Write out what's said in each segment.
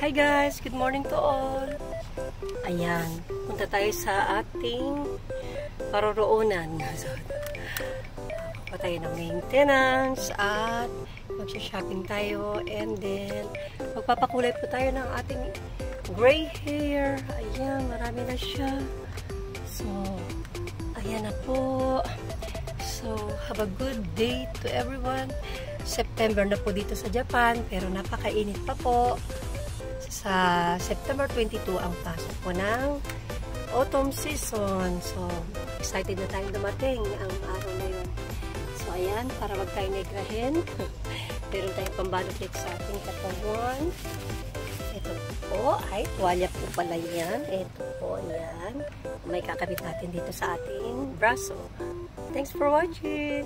Hi guys! Good morning to all! Ayan, punta tayo sa ating paroroonan. Pa tayo ng maintenance at magsha-shopping tayo and then magpapakulay po tayo ng ating gray hair. Ayan, marami na siya. So, ayan na po. So, have a good day to everyone. September na po dito sa Japan, pero napakainit pa po. Sa September 22 ang pasok po ng autumn season. So, excited na tayong dumating ang araw na yun. So, ayan, para wag tayong negrahin. Meron tayong pambalot sa ating katawan. Ito po, ay, tuwalya po pala yan. Ito po, yan. May kakabit natin dito sa ating braso. Thanks for watching!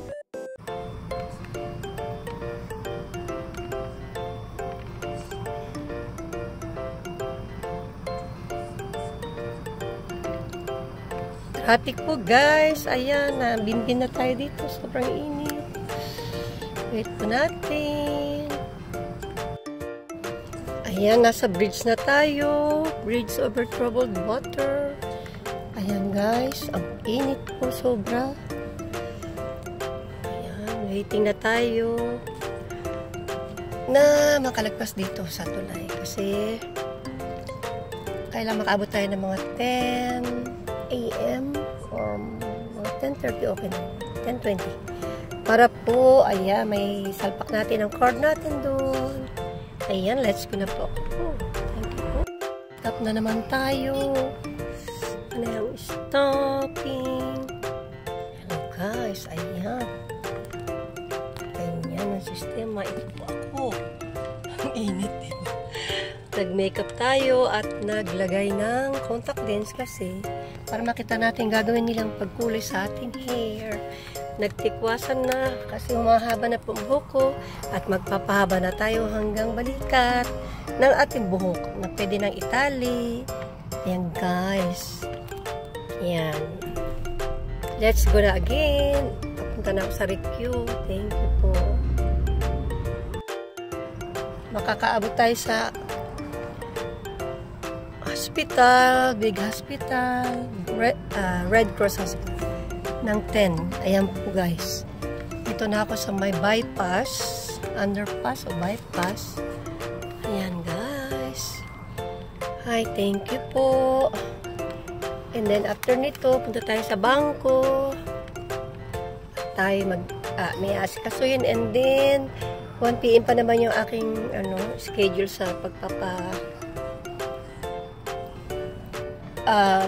Traffic po guys. Ayan, binbin na tayo dito. Sobrang init. Wait po natin. Ayan, nasa bridge na tayo. Bridge over troubled water. Ayan guys, ang init po sobra. Ayan, waiting na tayo na makalagpas dito sa tulay. Kasi kailangan makaabot tayo ng mga 10 AM or 10:30, okay na. 10:20. Para po, ayan, may salpak natin ang card natin doon. Ayan, let's go na po. Oh, thank you po. Stop na naman tayo. Ano yung stopping? Hello guys, ayan. Ayan ang sistema. Ito po ako. Ang init din. Nag-makeup tayo at naglagay ng contact lens kasi para makita natin gagawin nilang pagkulay sa ating hair. Nagtikwasan na kasi humahaba na po ang buhok ko at magpapahaba na tayo hanggang balikat ng ating buhok na pwede nang itali. Ayan guys. Ayan. Let's go na again. Papunta na ako sa Rikyu. Thank you po. Makakaabot tayo sa hospital, big hospital, Red Cross Hospital ng 10. Ayan po guys. Dito na ako sa may bypass, underpass o bypass. Ayan guys. Hi, thank you po. And then after nito, punta tayo sa bangko. Tayo may asikasuhin and then 1 PM pa naman yung aking schedule sa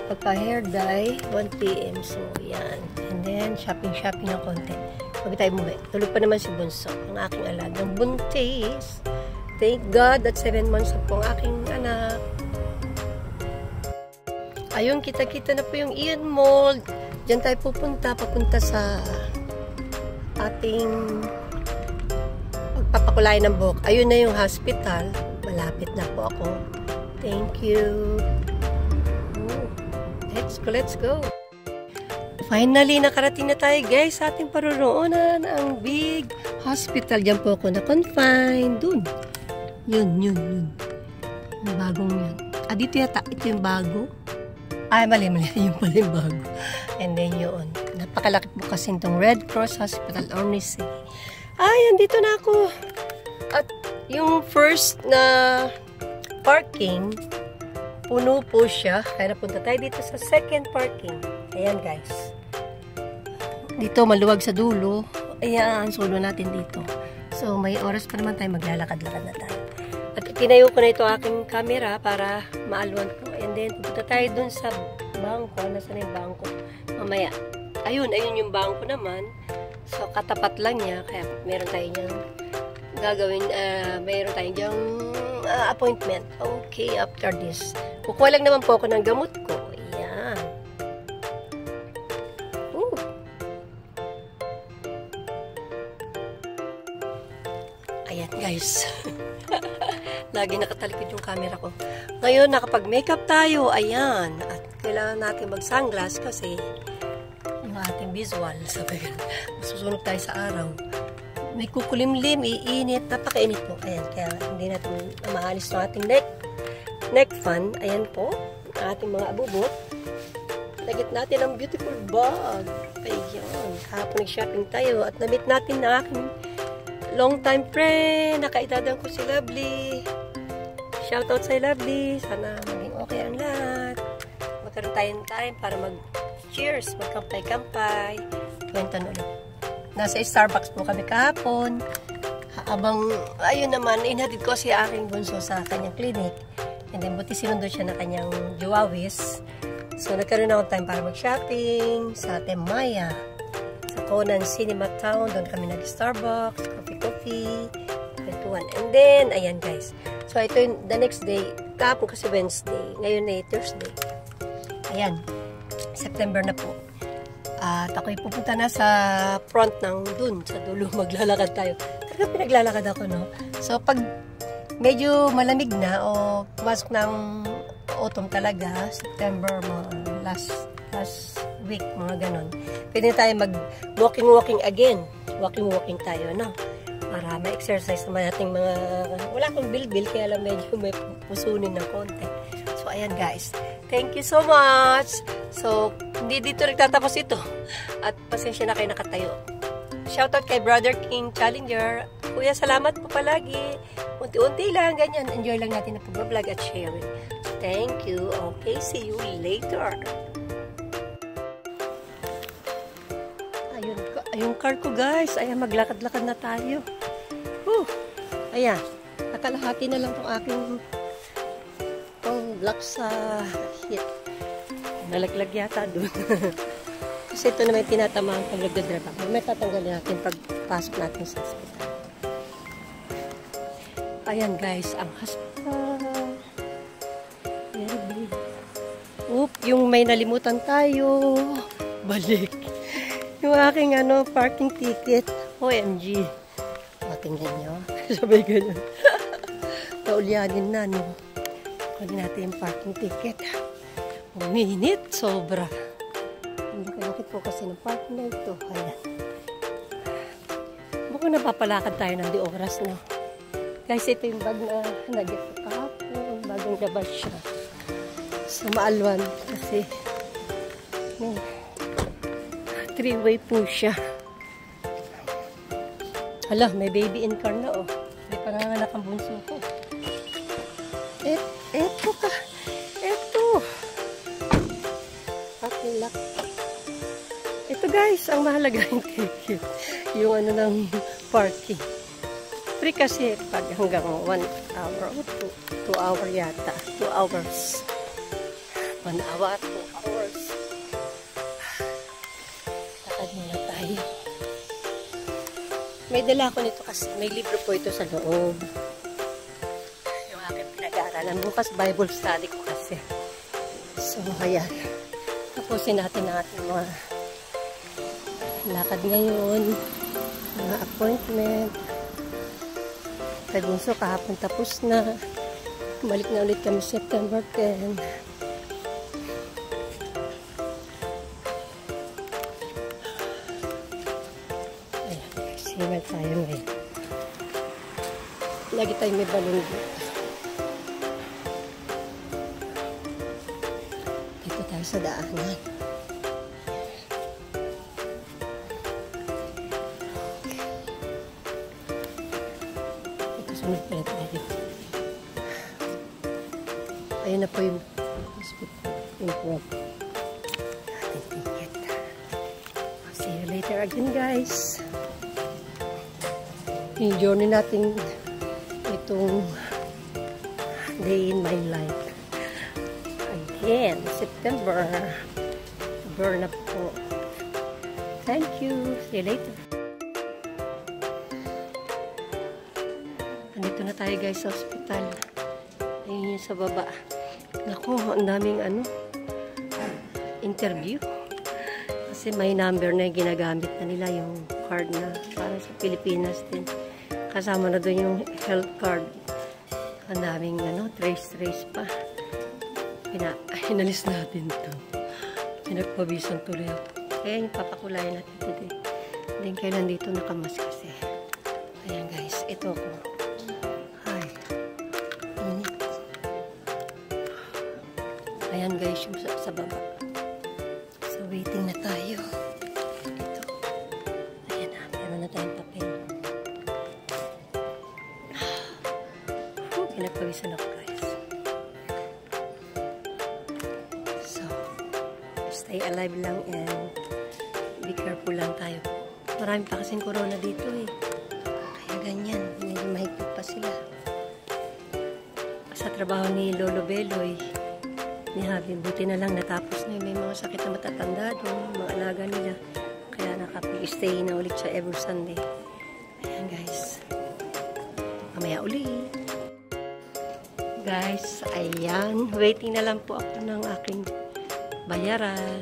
pagpa-hair dye, 1 PM. So, yan. And then, shopping ng konti. Pag tayo muli. Tulog pa naman si Bunso, ang aking alagang buntis. Thank God that 7 months na po ang aking anak. Ayun, kita-kita na po yung Ian Mall. Diyan tayo papunta sa ating pagpapakulay ng buhok. Ayun na yung hospital. Malapit na po ako. Thank you. Let's go. Finally, nakarating na tayo guys sa ating paroroonan. Ang big hospital. Diyan po ako na-confine. Dun. Yun. Yung bagong yun. Dito yata. Ito yung bago. Ay, mali. Yung pala yung bago. And then yun. Napakalaki po kasi itong Red Cross Hospital. Ornisei. Ay, andito na ako. At yung first na parking, puno po siya. Kaya napunta tayo dito sa second parking. Ayan guys. Dito maluwag sa dulo. Ayan, solo natin dito. So, may oras pa naman tayo. Maglalakad-lakad na tayo. At tinayo ko na ito aking camera para maalwan ko. And then, pupunta tayo dun sa bangko. Nasaan yung bangko? Mamaya. Ayun yung bangko naman. So, katapat lang niya. Kaya meron tayo niyang gagawin. Meron tayo niyang appointment. Okay, after this. Kukuha lang naman po ako ng gamot ko. Ayan. Ayan guys. Lagi nakatalikod yung camera ko. Ngayon, nakapag-makeup tayo. Ayan. At kailangan natin mag-sunglass kasi yung ating visual. Sabi, masusunog tayo sa araw. May kukulimlim, iinit, napakainit po. Ayan, kaya hindi natin maalis ng ating neck neck fan. Ayan po, ang ating mga abubot. Lagit natin ang beautiful bag. Ayan, kahapon nag-shopping tayo at na-meet natin na aking long time friend. Nakaitadan ko si Lovely. Shoutout sa Lovely. Sana maging okay ang lahat. Magkaroon tayong time para mag-cheers, magkampay-kampay. Kwento na ulit. Nasa Starbucks po kami kahapon. Habang, ayun naman, inhatid ko si aking bunso sa kanyang clinic. And then, buti sinundo siya na kanyang Juwawis. So, nagkaroon ako time para mag-shopping sa Temaya. Sa Conan Cinema Town. Doon kami nag-Starbucks, coffee. Kwentuhan. And then, ayan guys. So, ito yung the next day. Kahapon kasi Wednesday. Ngayon ay Thursday. Ayan. September na po. At ako'y pupunta na sa front ng dun. Sa dulo, maglalakad tayo. Talaga pinaglalakad ako, no? So, pag medyo malamig na o pumasok ng autumn talaga, September, mga last week, mga ganon, pwede tayo mag-walking again. Walking tayo, no? Para ma-exercise naman nating mga, wala akong bilbil, kaya lang medyo may pusunin ng konti. So, ayan guys. Thank you so much! So, hindi dito nagtatapos ito. At pasensya na kayo nakatayo. Shoutout kay Brother King Challenger. Kuya, salamat po palagi. Unti-unti lang, ganyan. Enjoy lang natin ang pag-vlog at sharing. Thank you. Okay, see you later. Ayun car ko guys. Ayan, maglakad-lakad na tayo. Ayan. Nakalahati na lang itong aking block sa hit. Nalaglag yata doon. Kasi ito naman tinatamaan pag nagdadrive ako. May tatanggalin natin pagpasok natin sa hospital. Ayan guys, ang hospital. Very big. Yung may nalimutan tayo. Balik. Yung aking parking ticket. OMG. O, tingnan nyo. Sabay ganyan. Naulyanin na, no? Kunin natin yung parking ticket. Uminit. Sobra. Hindi kalakit po kasi ng parking na ito. Ayan. Mukhang napapalakad tayo ng di oras na. Guys, ito yung bag na nagit ko kahapon. Bagong labas siya. Sa Maalwan. Kasi three-way po siya. Hala, may baby in car na, oh. Hindi pa nanganak ang bunso ko. Eto ka. Eto. Parking lot. Ito guys, ang mahalaga yung ticket. Yung ng parking. Free kasi pag hanggang 1 hour o 2 hour yata. 2 hours. 1 hour, 2 hours. Lakad muna tayo. May dala ko nito kasi may libro po ito sa loob. Yung aking pinag-aaralan. Bukas Bible study ko kasi. So, ayan. Tapusin natin ang ating mga lakad ngayon. Mga appointment. Kay bunso kahapon tapos na. Balik na ulit kami September 10. Simal tayo ngayon. Lagi tayo may balon dito. Dito tayo sa daanan. Ito sunod pala tayo dito. Ayun na po yung hospital. Yung front. Ating ticket. See you later again guys. Yung journey natin itong day in my life. Again, September. Burn up po. Thank you. See you later. Andito na tayo guys sa hospital. Ayun yung sa baba. Naku, ang daming interview. Kasi may number na yung ginagamit na nila yung card na para sa Pilipinas din. Kasama na doon yung health card. Ang daming trace pa. Hinalis natin ito. Pinagpabisan tuloy ako. Kaya yung papakulayan natin today. Then kailan dito nakamas kasi. Ayan guys, ito ko. Ay, init. Ayan guys, yung sa baba. So, waiting na tayo. Ito. Ayan na, meron na tayong papel. Pinagpawisan ako guys. So, stay alive lang and be careful lang tayo. Marami pa kasing corona dito eh. Kaya ganyan, medyo mahigpit pa sila. Sa trabaho ni Lolo Beloy, ni Javi, buti na lang natapos na. May mga sakit na matatanda doon, mga alaga nila. Kaya nakapag-stay na ulit siya every Sunday. Ayan guys. Mamaya ulit. Guys, ayan. Waiting na lang po ako ng aking bayaran.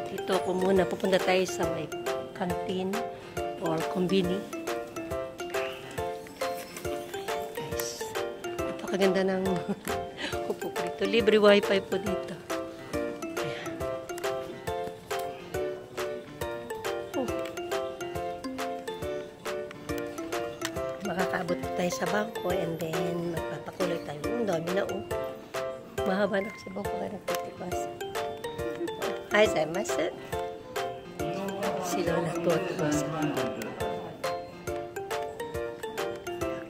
Dito ako muna. Pupunta tayo sa may canteen or kombini. Napakaganda ng upo ko dito. Libre wifi po dito. Ayan. Oh. Makakaabot tayo sa bangko and then magpapakuloy tayo. Ang dami na oh. Mahaba na kasi bangko ka nagtitipas. Hi, Zaymasu. Si Lola ko.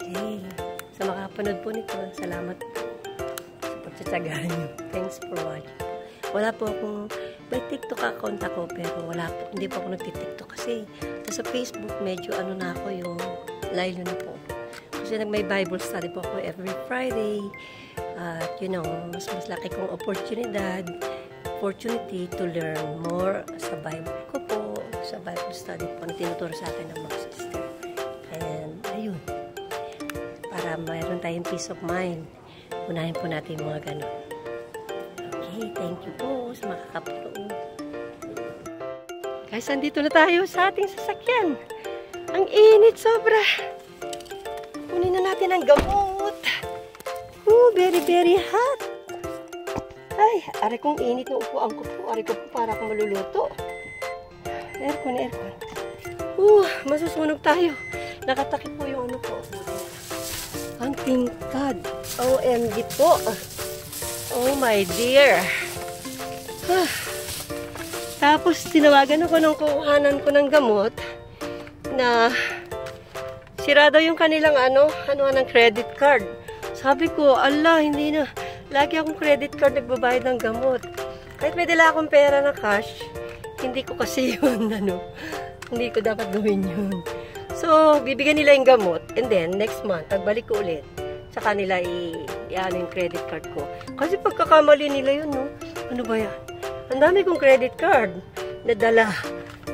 Okay. Sa makapanood po nito, salamat sa pagtsatsagaan nyo. Thanks for watching. Wala po akong, may TikTok account ako, pero wala po, hindi po ako nagtitiktok kasi sa Facebook, medyo ano na ako yung lilo na po. Kasi may Bible study po ako every Friday. At you know, mas laki kong opportunity to learn more sa Bible ko po, sa Bible study po na tinuturo sa akin ng mga sister. And ayun, para mayroon tayong peace of mind, unahin po natin yung mga ganun. Okay, thank you po sa makakapanood. Guys, andito na tayo sa ating sasakyan. Ang init sobra. Kunin na natin ang gamot. Very, very hot. Ay, aray kong init ng upuan ko po. Aray ko po para akong maluluto. Aircon. Masusunog tayo. Nakatakip po yung ano po. Ang tingkad. OMG po. Oh my dear. Tapos, tinawagan ako ng kukuhanan ko ng gamot na sira daw yung kanilang ng credit card. Sabi ko, ala, hindi na. Lagi akong credit card nagbabayad ng gamot. Kahit may dala akong pera na cash, hindi ko kasi yun, hindi ko dapat gawin yun. So, bibigyan nila yung gamot, and then, next month, pagbalik ko ulit, saka nila yung credit card ko. Kasi pagkakamali nila yun, no? Ano ba yan? Ang dami kong credit card na dala.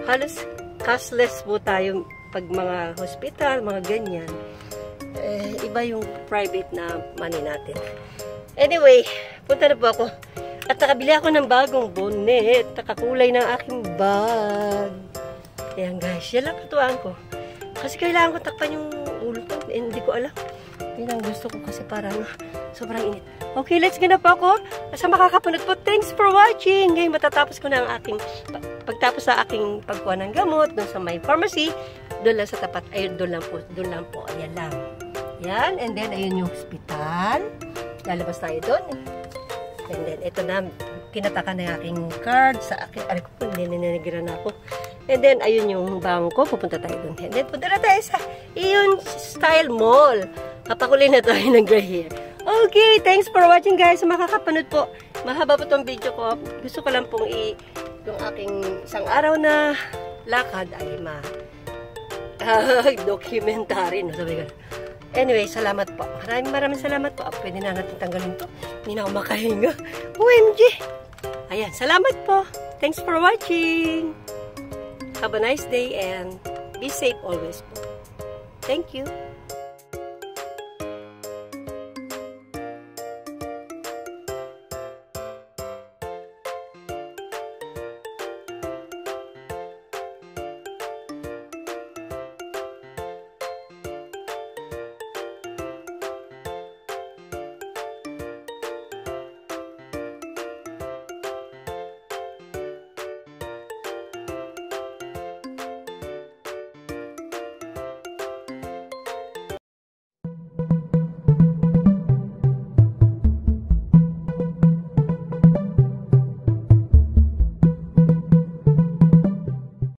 Halos cashless po tayo pag mga hospital, mga ganyan. Iba yung private na money natin. Anyway, punta na po ako. At nakabili ako ng bagong bonnet. Nakakulay ng aking bag. Ayan guys, yan lang katuwaan ko. Kasi kailangan ko takpan yung ulo ko. Hindi ko alam. Yan ang gusto ko kasi parang sobrang init. Okay, let's go na po ako. Sa makakapunod po, thanks for watching. Ngayon matatapos ko na ang aking, pagtapos sa aking pagkuha ng gamot, doon sa my pharmacy, doon lang sa tapat, ayun, doon lang po, ayan lang. Yan, and then ayun yung hospital. Lalabas tayo doon. And then, ito na, kinatakan na yung aking card sa akin. Aray ko po, nininigiran ako. And then, ayun yung bangko. Pupunta tayo doon. And then, punta na tayo sa Iyon Style Mall. Kapakulay na tayo ng gray hair. Okay, thanks for watching guys. Makakapanood po. Mahaba po tong video ko. Gusto ko lang pong yung aking isang araw na lakad ay documentary. No? Sabi ko. Anyway, salamat po. Maraming salamat po. Pwede na natin tanggalin to. Hindi na ako makahinga. OMG! Ayan, salamat po. Thanks for watching. Have a nice day and be safe always po. Thank you.